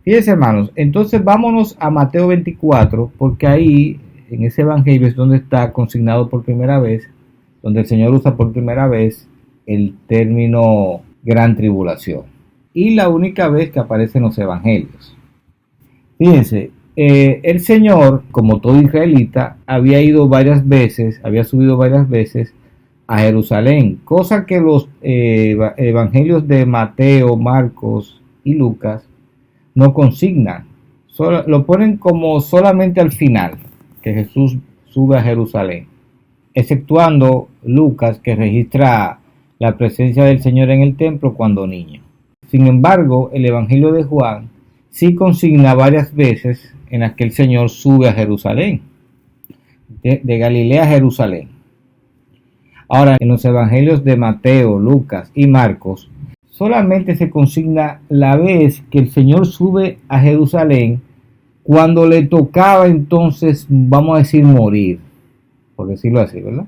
Fíjense, hermanos, entonces vámonos a Mateo 24, porque ahí, en ese evangelio, es donde está consignado por primera vez, donde el Señor usa por primera vez el término gran tribulación. Y la única vez que aparece en los evangelios. Fíjense, el Señor, como todo israelita, había ido varias veces, había subido varias veces a Jerusalén, cosa que los evangelios de Mateo, Marcos y Lucas no consignan. Lo ponen como solamente al final, que Jesús sube a Jerusalén, exceptuando Lucas, que registra la presencia del Señor en el templo cuando niño. Sin embargo, el evangelio de Juan sí consigna varias veces en las que el Señor sube a Jerusalén, de Galilea a Jerusalén. Ahora, en los evangelios de Mateo, Lucas y Marcos, solamente se consigna la vez que el Señor sube a Jerusalén cuando le tocaba entonces, vamos a decir, morir, por decirlo así, ¿verdad?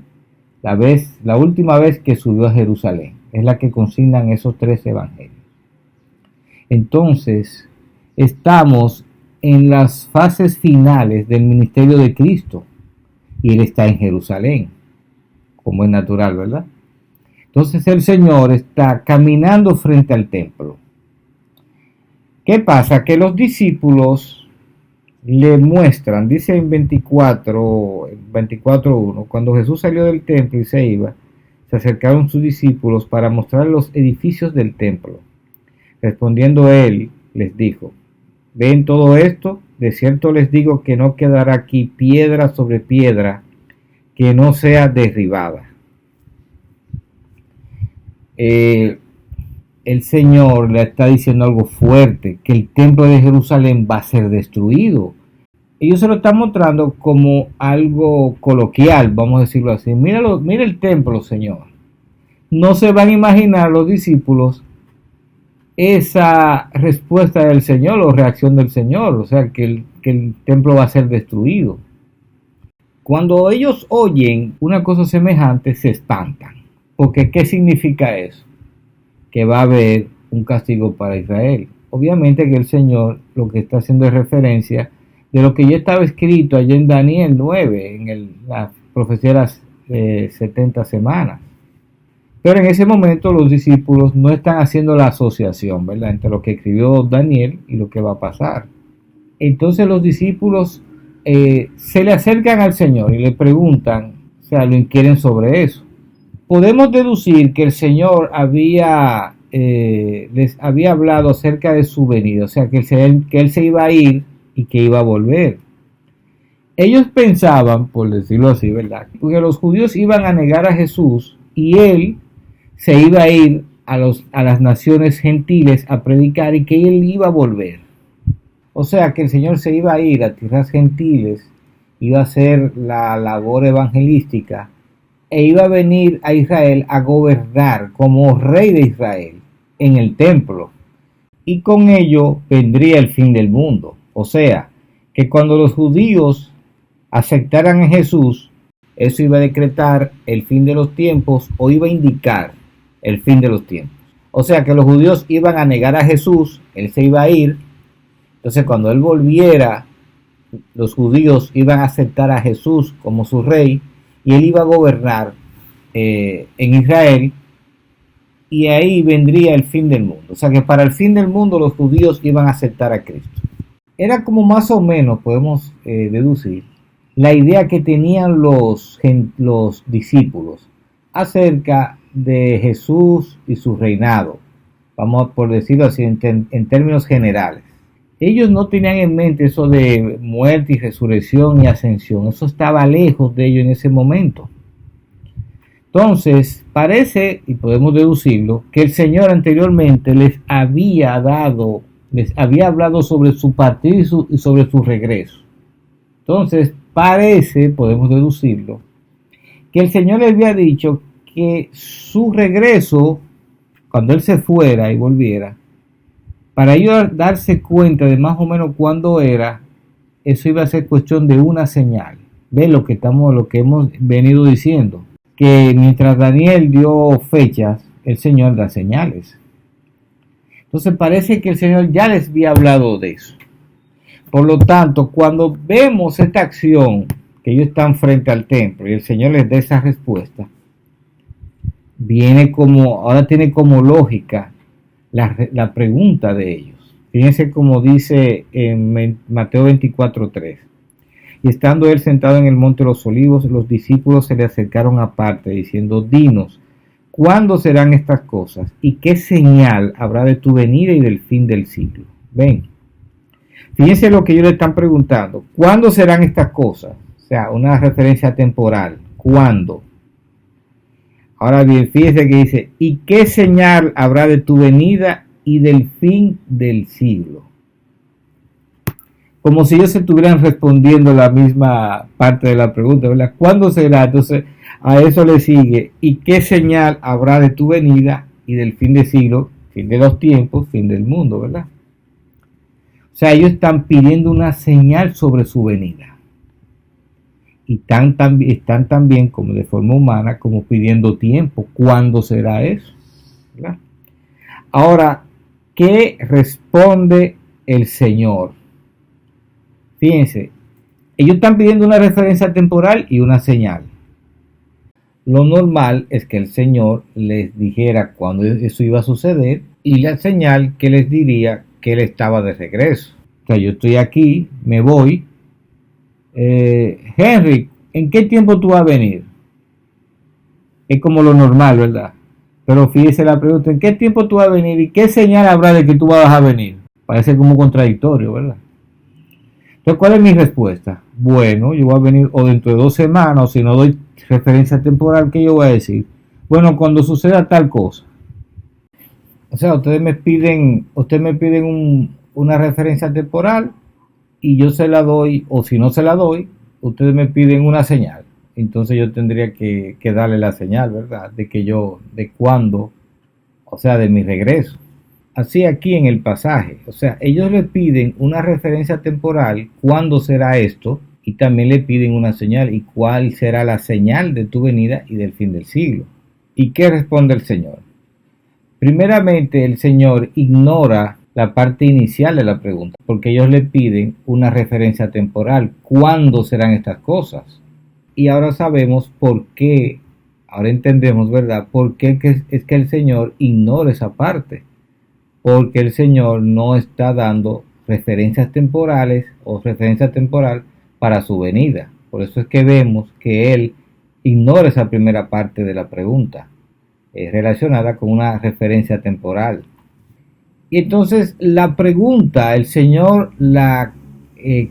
La última vez que subió a Jerusalén, es la que consignan esos tres evangelios. Entonces, estamos en las fases finales del ministerio de Cristo y Él está en Jerusalén, como es natural, ¿verdad? Entonces el Señor está caminando frente al templo. ¿Qué pasa? Que los discípulos le muestran, dice en 24:1, cuando Jesús salió del templo y se iba, se acercaron sus discípulos para mostrar los edificios del templo. Respondiendo él, les dijo: ¿ven todo esto? De cierto les digo que no quedará aquí piedra sobre piedra que no sea derribada. El Señor le está diciendo algo fuerte, que el templo de Jerusalén va a ser destruido. Ellos se lo están mostrando como algo coloquial, vamos a decirlo así. Mira el templo, Señor. No se van a imaginar los discípulos esa respuesta del Señor o reacción del Señor, o sea, que el templo va a ser destruido. Cuando ellos oyen una cosa semejante, se espantan. Porque, ¿qué significa eso? Que va a haber un castigo para Israel. Obviamente que el Señor lo que está haciendo es referencia de lo que ya estaba escrito allá en Daniel 9, en la profecía de las 70 semanas. Pero en ese momento los discípulos no están haciendo la asociación, ¿verdad?, entre lo que escribió Daniel y lo que va a pasar. Entonces los discípulos se le acercan al Señor y le preguntan, o sea, lo inquieren sobre eso. Podemos deducir que el Señor les había hablado acerca de su venida, o sea, que Él se iba a ir y que iba a volver. Ellos pensaban, por decirlo así, ¿verdad?, que los judíos iban a negar a Jesús y Él se iba a ir a las naciones gentiles a predicar y que Él iba a volver. O sea, que el Señor se iba a ir a tierras gentiles, iba a hacer la labor evangelística e iba a venir a Israel a gobernar como rey de Israel en el templo. Y con ello vendría el fin del mundo. O sea, que cuando los judíos aceptaran a Jesús, eso iba a decretar el fin de los tiempos o iba a indicar el fin de los tiempos. O sea, que los judíos iban a negar a Jesús, Él se iba a ir. Entonces, cuando Él volviera, los judíos iban a aceptar a Jesús como su rey y Él iba a gobernar en Israel, y ahí vendría el fin del mundo. O sea que para el fin del mundo los judíos iban a aceptar a Cristo. Era como más o menos, podemos deducir, la idea que tenían los discípulos acerca de Jesús y su reinado. Vamos por decirlo así en términos generales. Ellos no tenían en mente eso de muerte y resurrección y ascensión. Eso estaba lejos de ellos en ese momento. Entonces, parece, y podemos deducirlo, que el Señor anteriormente les había hablado sobre su partida y sobre su regreso. Entonces, podemos deducirlo, que el Señor les había dicho que su regreso, cuando Él se fuera y volviera, para ellos darse cuenta de más o menos cuándo era, eso iba a ser cuestión de una señal. ¿Ven lo que hemos venido diciendo? Que mientras Daniel dio fechas, el Señor da señales. Entonces parece que el Señor ya les había hablado de eso. Por lo tanto, cuando vemos esta acción, que ellos están frente al templo y el Señor les da esa respuesta, ahora tiene como lógica la pregunta de ellos. Fíjense como dice en Mateo 24:3. Y estando él sentado en el monte de los olivos, los discípulos se le acercaron aparte, diciendo: dinos, ¿cuándo serán estas cosas? ¿Y qué señal habrá de tu venida y del fin del siglo? Ven, fíjense lo que ellos le están preguntando. ¿Cuándo serán estas cosas? O sea, una referencia temporal. ¿Cuándo? Ahora bien, fíjense que dice: ¿y qué señal habrá de tu venida y del fin del siglo? Como si ellos estuvieran respondiendo la misma parte de la pregunta, ¿verdad? ¿Cuándo será? Entonces, a eso le sigue: ¿y qué señal habrá de tu venida y del fin del siglo? Fin de los tiempos, fin del mundo, ¿verdad? O sea, ellos están pidiendo una señal sobre su venida. Y están también, como de forma humana, como pidiendo tiempo. ¿Cuándo será eso? ¿Verdad? Ahora, ¿qué responde el Señor? Fíjense, ellos están pidiendo una referencia temporal y una señal. Lo normal es que el Señor les dijera cuándo eso iba a suceder y la señal que les diría que Él estaba de regreso. O sea, yo estoy aquí, me voy. Henry, ¿en qué tiempo tú vas a venir? Es como lo normal, ¿verdad? Pero fíjese la pregunta: ¿en qué tiempo tú vas a venir? ¿Y qué señal habrá de que tú vas a venir? Parece como contradictorio, ¿verdad? Entonces, ¿cuál es mi respuesta? Bueno, yo voy a venir o dentro de 2 semanas, o si no doy referencia temporal, ¿qué yo voy a decir? Bueno, cuando suceda tal cosa. O sea, ustedes me piden una referencia temporal y yo se la doy, o si no se la doy, ustedes me piden una señal. Entonces yo tendría que darle la señal, ¿verdad? De cuándo, o sea, de mi regreso. Así aquí en el pasaje, o sea, ellos le piden una referencia temporal, ¿cuándo será esto? Y también le piden una señal, ¿y cuál será la señal de tu venida y del fin del siglo? ¿Y qué responde el Señor? Primeramente, el Señor ignora la parte inicial de la pregunta, porque ellos le piden una referencia temporal, ¿cuándo serán estas cosas? Y ahora sabemos por qué, ahora entendemos, ¿verdad? Por qué es que el Señor ignora esa parte. Porque el Señor no está dando referencias temporales o referencia temporal para su venida. Por eso es que vemos que Él ignora esa primera parte de la pregunta, relacionada con una referencia temporal. Y entonces la pregunta, el Señor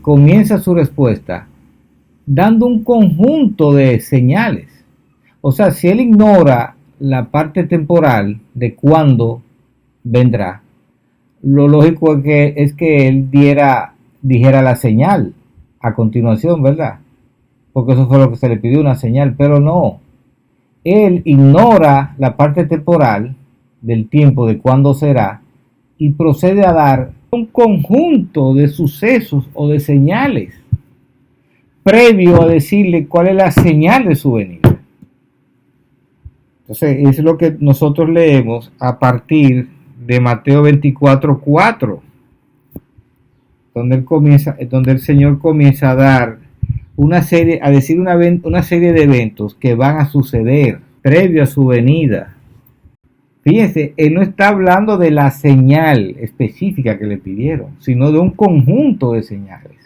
comienza su respuesta dando un conjunto de señales. O sea, si Él ignora la parte temporal de cuándo vendrá, lo lógico es que él dijera la señal a continuación, ¿verdad? Porque eso fue lo que se le pidió, una señal, pero no. Él ignora la parte temporal del tiempo de cuándo será y procede a dar un conjunto de sucesos o de señales previo a decirle cuál es la señal de su venida. Entonces, es lo que nosotros leemos a partir de Mateo 24:4, donde el Señor comienza a dar una serie de eventos que van a suceder previo a su venida. Fíjense, Él no está hablando de la señal específica que le pidieron, sino de un conjunto de señales.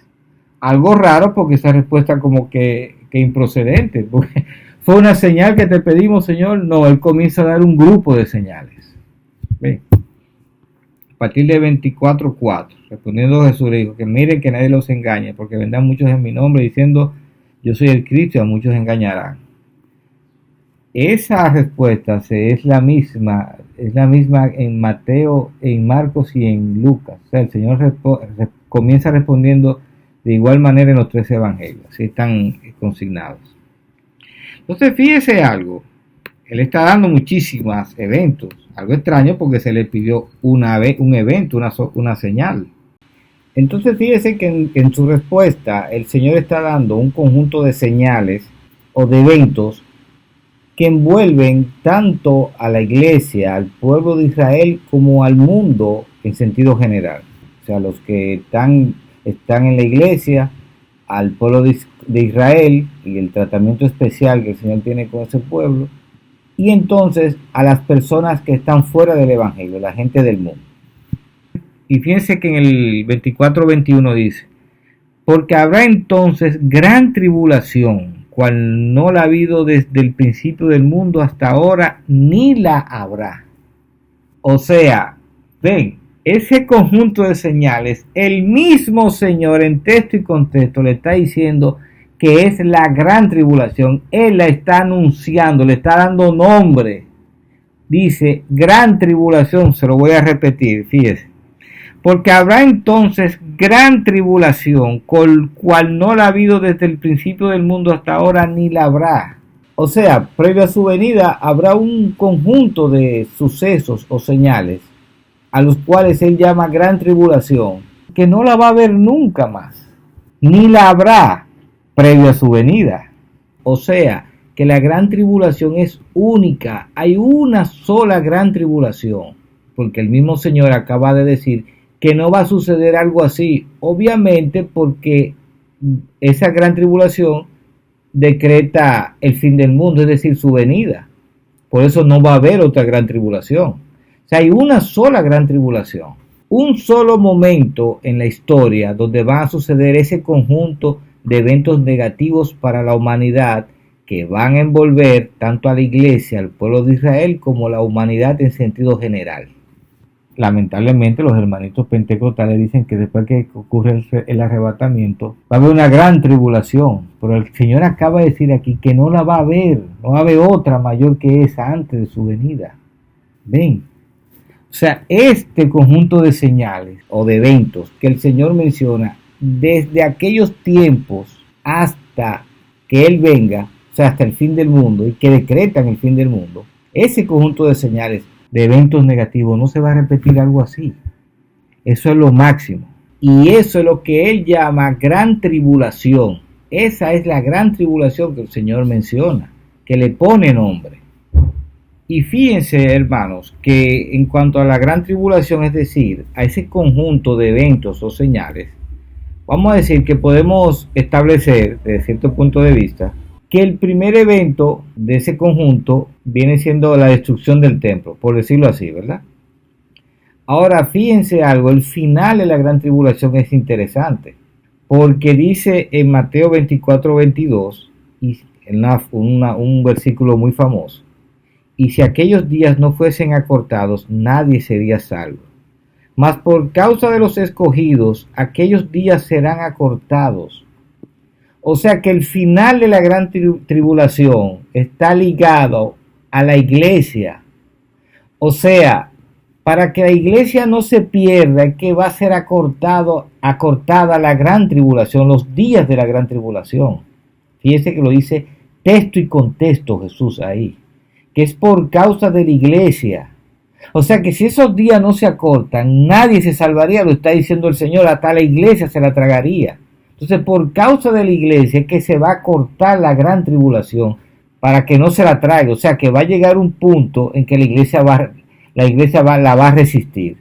Algo raro, porque esa respuesta como que improcedente, porque fue una señal que te pedimos, Señor. No, Él comienza a dar un grupo de señales. ¿Ven? A partir de 24:4, respondiendo Jesús le dijo: que miren que nadie los engañe, porque vendrán muchos en mi nombre diciendo yo soy el Cristo, y a muchos engañarán. Esa respuesta es la misma en Mateo, en Marcos y en Lucas. O sea, el Señor comienza respondiendo de igual manera en los 3 evangelios, así están consignados. Entonces, fíjese algo, Él está dando muchísimos eventos, algo extraño porque se le pidió un evento, una señal. Entonces, fíjese que en su respuesta el Señor está dando un conjunto de señales o de eventos que envuelven tanto a la iglesia, al pueblo de Israel, como al mundo en sentido general. O sea, los que están en la iglesia, al pueblo de Israel y el tratamiento especial que el Señor tiene con ese pueblo, y entonces a las personas que están fuera del evangelio, la gente del mundo. Y fíjense que en el 24-21 dice: porque habrá entonces gran tribulación, cual no la ha habido desde el principio del mundo hasta ahora, ni la habrá. O sea, ven, ese conjunto de señales, el mismo Señor en texto y contexto le está diciendo que es la gran tribulación. Él la está anunciando, le está dando nombre. Dice, gran tribulación, se lo voy a repetir, fíjese. Porque habrá entonces gran tribulación, cual no la ha habido desde el principio del mundo hasta ahora, ni la habrá. O sea, previo a su venida habrá un conjunto de sucesos o señales a los cuales él llama gran tribulación, que no la va a haber nunca más, ni la habrá previo a su venida. O sea, que la gran tribulación es única, hay una sola gran tribulación, porque el mismo Señor acaba de decir que no va a suceder algo así, obviamente porque esa gran tribulación decreta el fin del mundo, es decir, su venida. Por eso no va a haber otra gran tribulación. O sea, hay una sola gran tribulación, un solo momento en la historia donde va a suceder ese conjunto de eventos negativos para la humanidad que van a envolver tanto a la iglesia, al pueblo de Israel, como a la humanidad en sentido general. Lamentablemente los hermanitos pentecostales dicen que después que ocurre el arrebatamiento va a haber una gran tribulación, pero el Señor acaba de decir aquí que no la va a haber, no va a haber otra mayor que esa antes de su venida. Ven, o sea, este conjunto de señales o de eventos que el Señor menciona desde aquellos tiempos hasta que Él venga, o sea, hasta el fin del mundo, y que decretan el fin del mundo, ese conjunto de señales, de eventos negativos, no se va a repetir algo así. Eso es lo máximo. Y eso es lo que él llama gran tribulación. Esa es la gran tribulación que el Señor menciona, que le pone nombre. Y fíjense, hermanos, que en cuanto a la gran tribulación, es decir, a ese conjunto de eventos o señales, vamos a decir que podemos establecer, desde cierto punto de vista, que el primer evento de ese conjunto viene siendo la destrucción del templo, por decirlo así, ¿verdad? Ahora, fíjense algo, el final de la gran tribulación es interesante, porque dice en Mateo 24-22, y en un versículo muy famoso: y si aquellos días no fuesen acortados, nadie sería salvo. Mas por causa de los escogidos, aquellos días serán acortados. O sea que el final de la gran tribulación está ligado a la iglesia. O sea, para que la iglesia no se pierda, es que va a ser acortada la gran tribulación, los días de la gran tribulación. Fíjese que lo dice texto y contexto Jesús ahí, que es por causa de la iglesia. O sea que si esos días no se acortan, nadie se salvaría, lo está diciendo el Señor, hasta la iglesia se la tragaría. Entonces, por causa de la iglesia es que se va a cortar la gran tribulación para que no se la traiga. O sea, que va a llegar un punto en que la iglesia la va a resistir,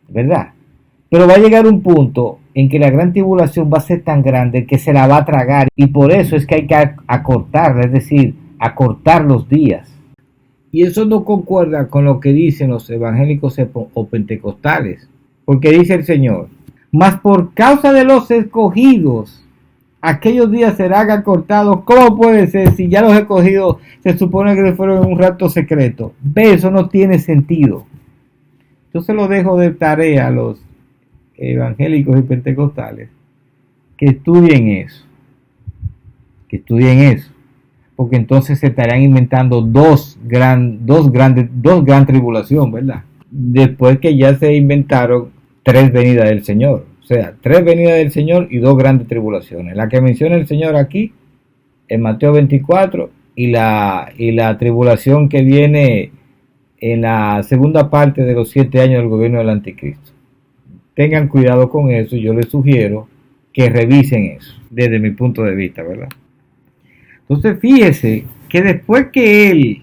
¿verdad? Pero va a llegar un punto en que la gran tribulación va a ser tan grande que se la va a tragar. Y por eso es que hay que acortarla, es decir, acortar los días. Y eso no concuerda con lo que dicen los evangélicos o pentecostales. Porque dice el Señor: mas por causa de los escogidos, aquellos días serán acortados. ¿Cómo puede ser si ya los escogidos se supone que fueron en un rapto secreto? Ve, eso no tiene sentido. Yo se lo dejo de tarea a los evangélicos y pentecostales que estudien eso. Porque entonces se estarán inventando dos gran tribulación, ¿verdad? Después que ya se inventaron 3 venidas del Señor. O sea, 3 venidas del Señor y 2 grandes tribulaciones. La que menciona el Señor aquí, en Mateo 24, y la tribulación que viene en la segunda parte de los 7 años del gobierno del anticristo. Tengan cuidado con eso, yo les sugiero que revisen eso, desde mi punto de vista, ¿verdad? Entonces fíjese que después que él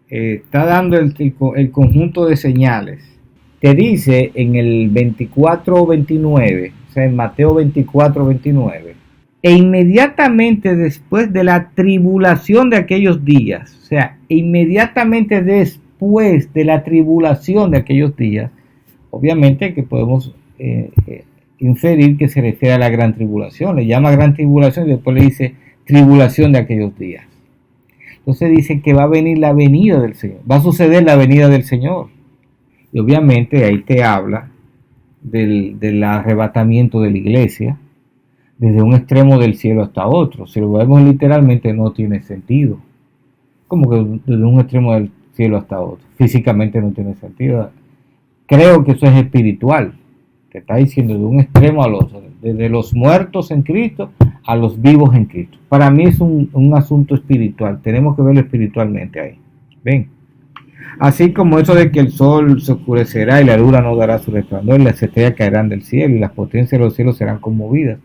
está dando el conjunto de señales, te dice en el 24-29, o sea, en Mateo 24-29, e inmediatamente después de la tribulación de aquellos días, o sea, inmediatamente después de la tribulación de aquellos días, obviamente que podemos inferir que se refiere a la gran tribulación, le llama gran tribulación y después le dice tribulación de aquellos días. Entonces dice que va a venir la venida del Señor, va a suceder la venida del Señor. Y obviamente ahí te habla del arrebatamiento de la iglesia, desde un extremo del cielo hasta otro. Si lo vemos literalmente no tiene sentido. Como que desde un extremo del cielo hasta otro. Físicamente no tiene sentido. Creo que eso es espiritual. Te está diciendo de un extremo al otro. Desde los muertos en Cristo a los vivos en Cristo. Para mí es un asunto espiritual. Tenemos que verlo espiritualmente ahí. ¿Ven? Así como eso de que el sol se oscurecerá y la luna no dará su resplandor y las estrellas caerán del cielo y las potencias de los cielos serán conmovidas.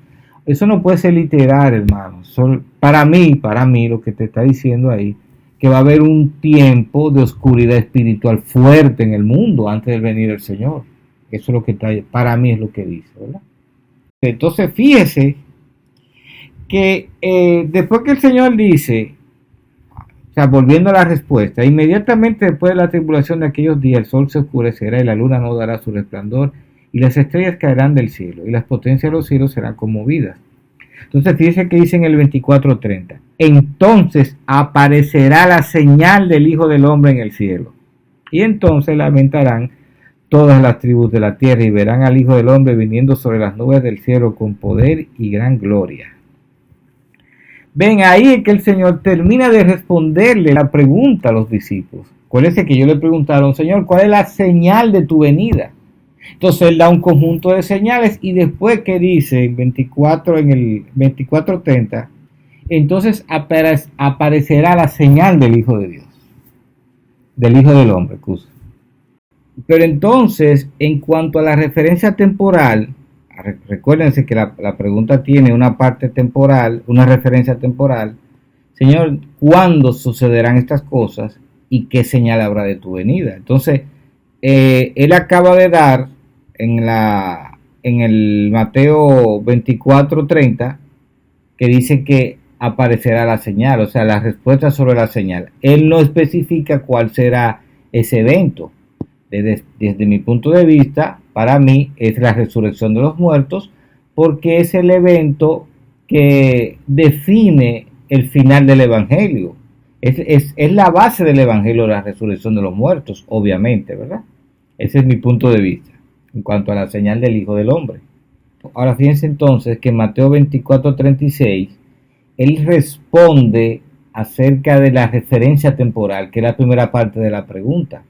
Eso no puede ser literal, hermano. Para mí, lo que te está diciendo ahí, que va a haber un tiempo de oscuridad espiritual fuerte en el mundo antes de venir el Señor. Eso es lo que está ahí. Para mí es lo que dice, ¿verdad? Entonces, fíjese que después que el Señor dice, o sea, volviendo a la respuesta, inmediatamente después de la tribulación de aquellos días, el sol se oscurecerá y la luna no dará su resplandor, y las estrellas caerán del cielo, y las potencias de los cielos serán conmovidas. Entonces, fíjese que dice en el 24:30, entonces aparecerá la señal del Hijo del Hombre en el cielo, y entonces lamentarán todas las tribus de la tierra, y verán al Hijo del Hombre viniendo sobre las nubes del cielo con poder y gran gloria. Ven, ahí es que el Señor termina de responderle la pregunta a los discípulos. Acuérdense que ellos le preguntaron, Señor, ¿cuál es la señal de tu venida? Entonces él da un conjunto de señales y después que dice en el 24:30, entonces aparecerá la señal del Hijo de Dios, del Hijo del Hombre. Pero entonces, en cuanto a la referencia temporal, recuérdense que la pregunta tiene una parte temporal, una referencia temporal. Señor, ¿cuándo sucederán estas cosas y qué señal habrá de tu venida? Entonces, él acaba de dar en el Mateo 24:30 que dice que aparecerá la señal, o sea, la respuesta sobre la señal. Él no especifica cuál será ese evento. Desde mi punto de vista, para mí es la resurrección de los muertos, porque es el evento que define el final del Evangelio. Es la base del Evangelio, la resurrección de los muertos, obviamente, ¿verdad? Ese es mi punto de vista en cuanto a la señal del Hijo del Hombre. Ahora fíjense entonces que en Mateo 24:36, él responde acerca de la referencia temporal, que es la primera parte de la pregunta.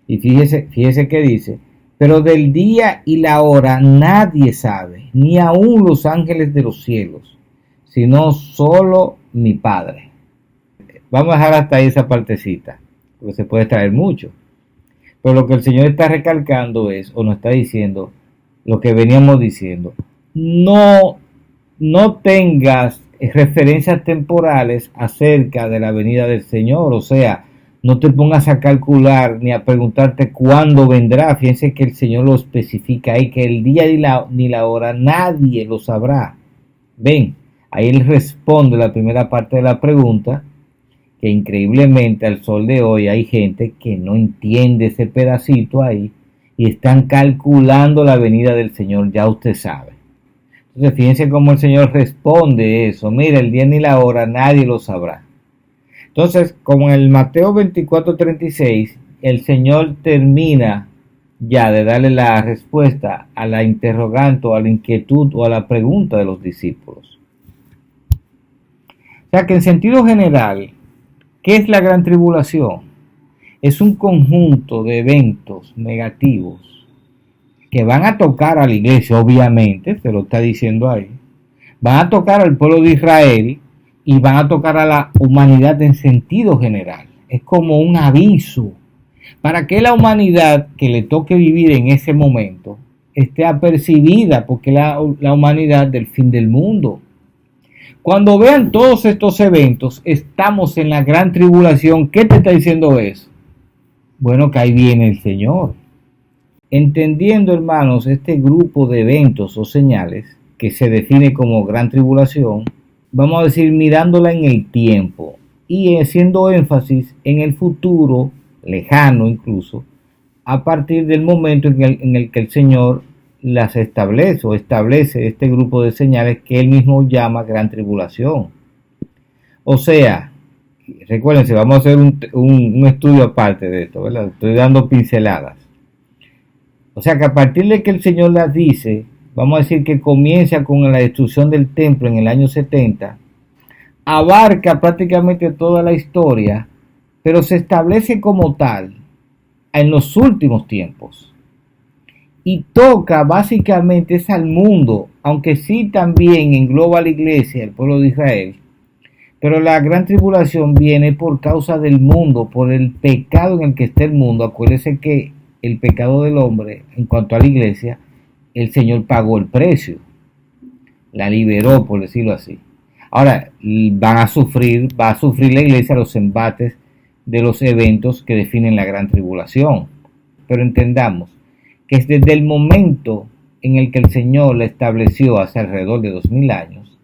Y fíjese que dice, pero del día y la hora nadie sabe, ni aun los ángeles de los cielos, sino solo mi Padre. Vamos a dejar hasta ahí esa partecita, porque se puede extraer mucho. Pero lo que el Señor está recalcando es, o nos está diciendo, lo que veníamos diciendo, no tengas referencias temporales acerca de la venida del Señor, o sea, no te pongas a calcular ni a preguntarte cuándo vendrá. Fíjense que el Señor lo especifica ahí, que el día ni la hora nadie lo sabrá. Ven, ahí él responde la primera parte de la pregunta, que increíblemente al sol de hoy hay gente que no entiende ese pedacito ahí y están calculando la venida del Señor, ya usted sabe. Entonces fíjense cómo el Señor responde eso. Mira, el día ni la hora nadie lo sabrá. Entonces, como en el Mateo 24:36, el Señor termina ya de darle la respuesta a la interrogante o a la inquietud o a la pregunta de los discípulos. O sea que en sentido general, ¿qué es la gran tribulación? Es un conjunto de eventos negativos que van a tocar a la iglesia, obviamente, se lo está diciendo ahí, van a tocar al pueblo de Israel y van a tocar a la humanidad en sentido general. Es como un aviso para que la humanidad que le toque vivir en ese momento esté apercibida, porque la humanidad del fin del mundo. Cuando vean todos estos eventos, estamos en la gran tribulación. ¿Qué te está diciendo eso? Bueno, que ahí viene el Señor. Entendiendo, hermanos, este grupo de eventos o señales que se define como gran tribulación, vamos a decir mirándola en el tiempo y haciendo énfasis en el futuro, lejano incluso, a partir del momento en el que el Señor las establece o establece este grupo de señales que él mismo llama gran tribulación. O sea, recuérdense, vamos a hacer un estudio aparte de esto, ¿verdad? Estoy dando pinceladas. O sea que a partir de que el Señor las dice, vamos a decir que comienza con la destrucción del templo en el año 70, abarca prácticamente toda la historia, pero se establece como tal en los últimos tiempos. Y toca básicamente es al mundo, aunque sí también engloba a la iglesia, el pueblo de Israel. Pero la gran tribulación viene por causa del mundo, por el pecado en el que está el mundo. Acuérdense que el pecado del hombre, en cuanto a la iglesia, el Señor pagó el precio, la liberó, por decirlo así. Ahora, va a sufrir la iglesia los embates de los eventos que definen la gran tribulación. Pero entendamos que es desde el momento en el que el Señor la estableció hace alrededor de 2000 años,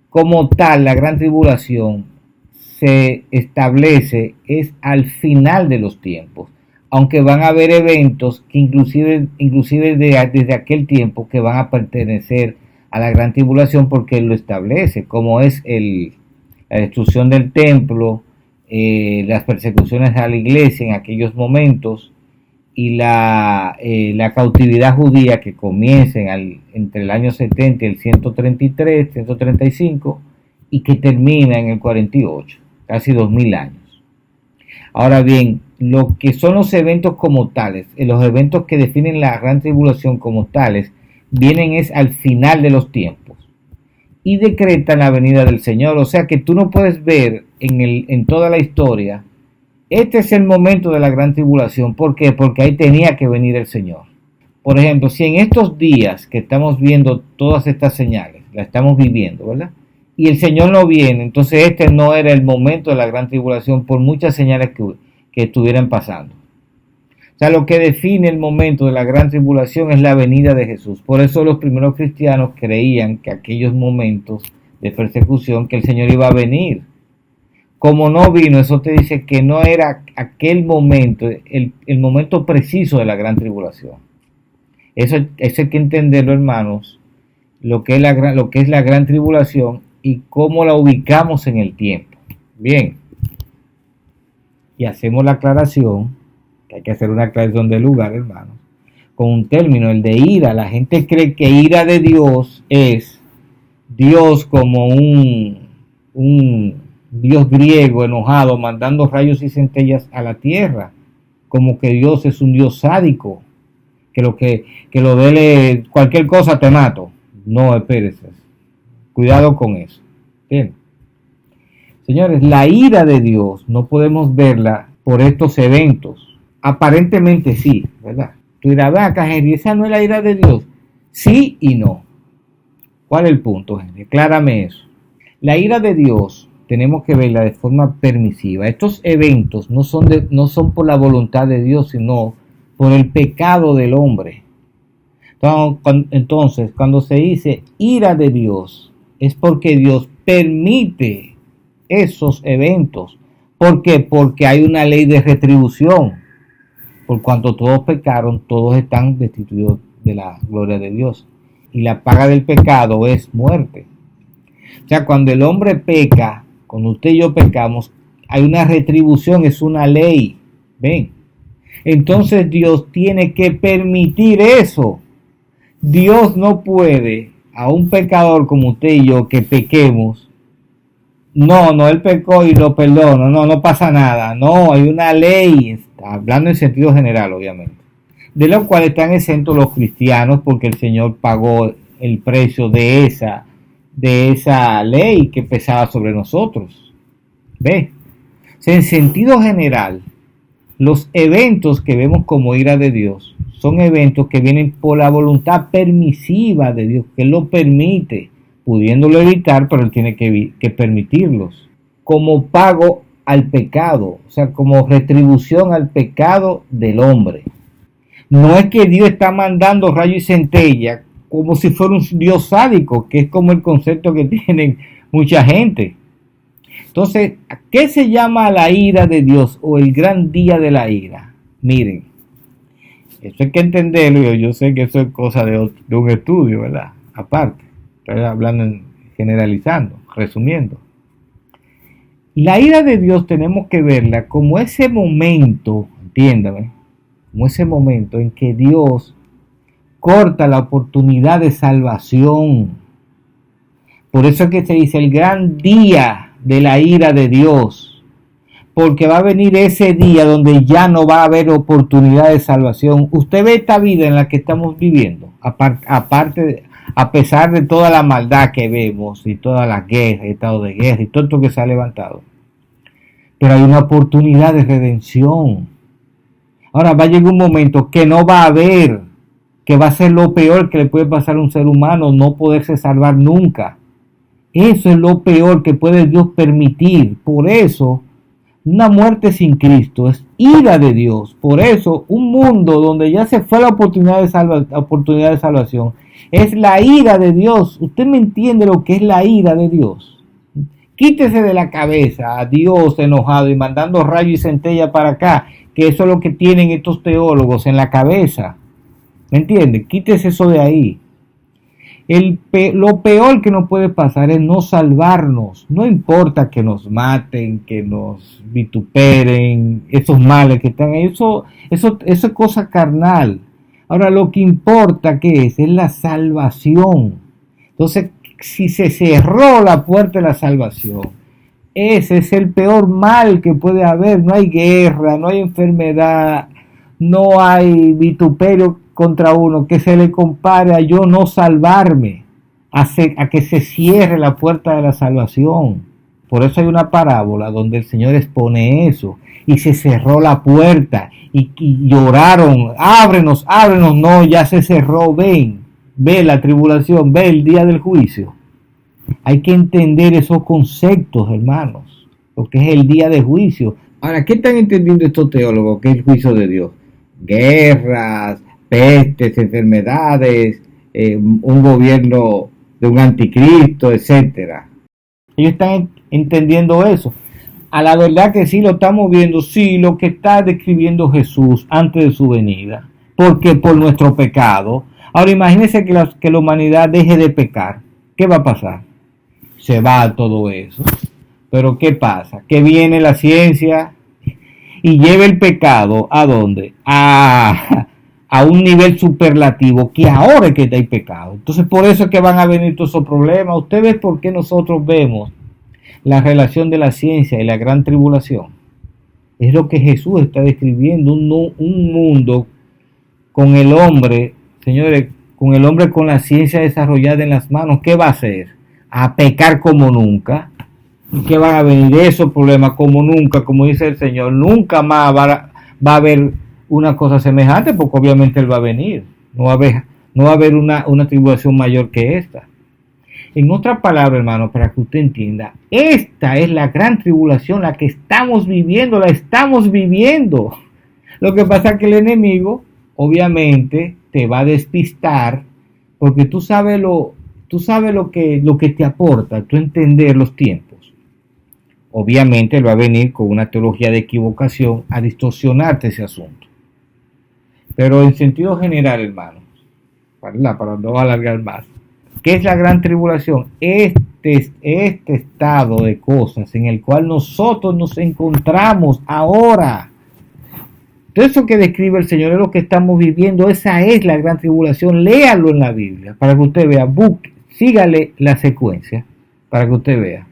como tal, la gran tribulación se establece es al final de los tiempos, aunque van a haber eventos que inclusive desde aquel tiempo que van a pertenecer a la gran tribulación porque él lo establece, como es la destrucción del templo, las persecuciones a la iglesia en aquellos momentos y la cautividad judía que comienza entre el año 70 y el 133, 135 y que termina en el 48, casi 2000 años. Ahora bien, lo que son los eventos como tales, los eventos que definen la gran tribulación como tales, vienen es al final de los tiempos y decretan la venida del Señor. O sea que tú no puedes ver en toda la historia, este es el momento de la gran tribulación. ¿Por qué? Porque ahí tenía que venir el Señor. Por ejemplo, si en estos días que estamos viendo todas estas señales, la estamos viviendo, ¿verdad? Y el Señor no viene, entonces este no era el momento de la gran tribulación por muchas señales que estuvieran pasando. O sea, lo que define el momento de la gran tribulación es la venida de Jesús. Por eso los primeros cristianos creían que aquellos momentos de persecución, que el Señor iba a venir. Como no vino, eso te dice que no era aquel momento, el momento preciso de la gran tribulación. Eso hay que entenderlo, hermanos, lo que es la gran tribulación y cómo la ubicamos en el tiempo. Bien, y hacemos la aclaración, que hay que hacer una aclaración del lugar, hermanos, con un término, el de ira. La gente cree que ira de Dios es Dios como un Dios griego enojado, mandando rayos y centellas a la tierra, como que Dios es un Dios sádico, que lo dele cualquier cosa te mato. No, espérese, cuidado con eso. Bien. Señores, la ira de Dios no podemos verla por estos eventos. Aparentemente sí, ¿verdad? Tú dirás, acá, Henry, esa no es la ira de Dios. Sí y no. ¿Cuál es el punto, Henry? Aclárame eso. La ira de Dios tenemos que verla de forma permisiva. Estos eventos no son por la voluntad de Dios, sino por el pecado del hombre. Entonces, cuando se dice ira de Dios, es porque Dios permite esos eventos. ¿Por qué? Porque hay una ley de retribución. Por cuanto todos pecaron, todos están destituidos de la gloria de Dios. Y la paga del pecado es muerte. O sea, cuando el hombre peca, cuando usted y yo pecamos, hay una retribución, es una ley. ¿Ven? Entonces Dios tiene que permitir eso. Dios no puede a un pecador como usted y yo que pequemos. No, él pecó y lo perdono. No pasa nada. No, hay una ley. Está hablando en sentido general, obviamente. De lo cual están exentos los cristianos porque el Señor pagó el precio de esa ley que pesaba sobre nosotros. ¿Ve? O sea, en sentido general, los eventos que vemos como ira de Dios son eventos que vienen por la voluntad permisiva de Dios, que Él lo permite. pudiéndolo evitar, pero él tiene que permitirlos, como pago al pecado, o sea, como retribución al pecado del hombre. No es que Dios está mandando rayo y centella como si fuera un Dios sádico, que es como el concepto que tienen mucha gente. Entonces, ¿qué se llama la ira de Dios o el gran día de la ira? Miren, eso hay que entenderlo. Yo sé que eso es cosa de un estudio, ¿verdad? Aparte, estoy hablando, generalizando, resumiendo. La ira de Dios tenemos que verla como ese momento, entiéndame, como ese momento en que Dios corta la oportunidad de salvación. Por eso es que se dice el gran día de la ira de Dios, porque va a venir ese día donde ya no va a haber oportunidad de salvación. Usted ve esta vida en la que estamos viviendo, a pesar de toda la maldad que vemos y todas las guerras, estado de guerra y todo esto que se ha levantado, pero hay una oportunidad de redención. Ahora va a llegar un momento que no va a haber, que va a ser lo peor que le puede pasar a un ser humano, no poderse salvar nunca. Eso es lo peor que puede Dios permitir. Por eso, una muerte sin Cristo es ira de Dios. Por eso, un mundo donde ya se fue la oportunidad de salvación es la ira de Dios. Usted me entiende lo que es la ira de Dios. Quítese de la cabeza a Dios enojado y mandando rayo y centella para acá, que eso es lo que tienen estos teólogos en la cabeza. ¿Me entiende? Quítese eso de ahí. Lo peor que nos puede pasar es no salvarnos. No importa que nos maten, que nos vituperen, esos males que están ahí. Eso es cosa carnal. Ahora lo que importa que es la salvación. Entonces, si se cerró la puerta de la salvación, ese es el peor mal que puede haber. No hay guerra, no hay enfermedad, no hay vituperio contra uno que se le compare a yo no salvarme, a que se cierre la puerta de la salvación. Por eso hay una parábola donde el Señor expone eso, y se cerró la puerta, y lloraron, ábrenos, no, ya se cerró, ve la tribulación, ve el día del juicio. Hay que entender esos conceptos, hermanos, porque es el día de juicio. Ahora, ¿qué están entendiendo estos teólogos que es el juicio de Dios? Guerras, pestes, enfermedades, un gobierno de un anticristo, etcétera. Ellos están entendiendo eso. A la verdad que sí lo estamos viendo, sí, lo que está describiendo Jesús antes de su venida, porque por nuestro pecado. Ahora imagínense que la humanidad deje de pecar. ¿Qué va a pasar? Se va todo eso. Pero ¿qué pasa? Que viene la ciencia y lleva el pecado ¿a dónde? A un nivel superlativo, que ahora es que hay pecado. Entonces por eso es que van a venir todos esos problemas. Usted ve por qué nosotros vemos la relación de la ciencia y la gran tribulación. Es lo que Jesús está describiendo, un mundo con el hombre, señores, con el hombre con la ciencia desarrollada en las manos. ¿Qué va a hacer? A pecar como nunca. ¿Y qué van a venir esos problemas como nunca? Como dice el Señor, nunca más va a haber una cosa semejante, porque obviamente Él va a venir. No va a haber una tribulación mayor que esta. En otras palabras, hermano, para que usted entienda, esta es la gran tribulación, la que estamos viviendo, la estamos viviendo. Lo que pasa es que el enemigo, obviamente, te va a despistar, porque tú sabes lo que te aporta, tú entender los tiempos. Obviamente él va a venir con una teología de equivocación a distorsionarte ese asunto. Pero en sentido general, hermanos, para no alargar más, ¿qué es la gran tribulación? Este estado de cosas en el cual nosotros nos encontramos ahora. Todo eso que describe el Señor es lo que estamos viviendo. Esa es la gran tribulación. Léalo en la Biblia para que usted vea. Sígale la secuencia para que usted vea.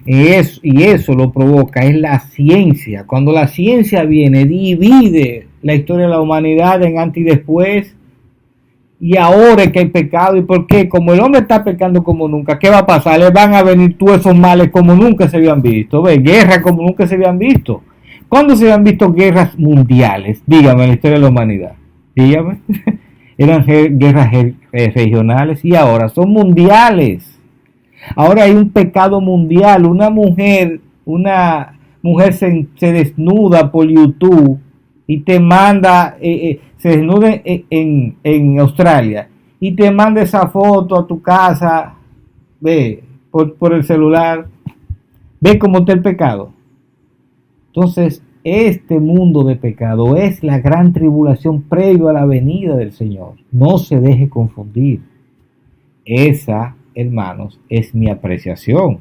Y eso lo provoca, es la ciencia. Cuando la ciencia viene, divide la historia de la humanidad en antes y después. Y ahora es que hay pecado. ¿Y por qué? Como el hombre está pecando como nunca, ¿qué va a pasar? Le van a venir todos esos males como nunca se habían visto. Guerras como nunca se habían visto. ¿Cuándo se habían visto guerras mundiales? Dígame, en la historia de la humanidad. Dígame. eran guerras regionales y ahora son mundiales. Ahora hay un pecado mundial. Una mujer se desnuda por YouTube y te manda, se desnuda en Australia y te manda esa foto a tu casa, ve, por el celular. Ve cómo está el pecado. Entonces, este mundo de pecado es la gran tribulación previo a la venida del Señor. No se deje confundir. Esa, hermanos, es mi apreciación.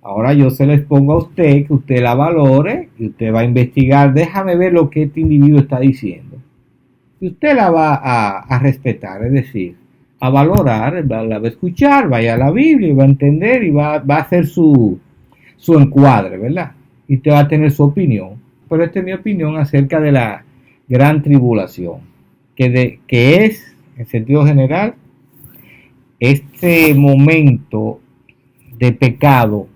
Ahora yo se les pongo a usted que usted la valore, que usted va a investigar, déjame ver lo que este individuo está diciendo. Y usted la va a respetar, es decir, a valorar, la va a escuchar, vaya a la Biblia y va a entender y va a hacer su encuadre, ¿verdad? Y usted va a tener su opinión. Pero esta es mi opinión acerca de la gran tribulación, que es, en sentido general, este momento de pecado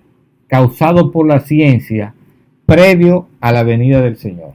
causado por la ciencia previo a la venida del Señor.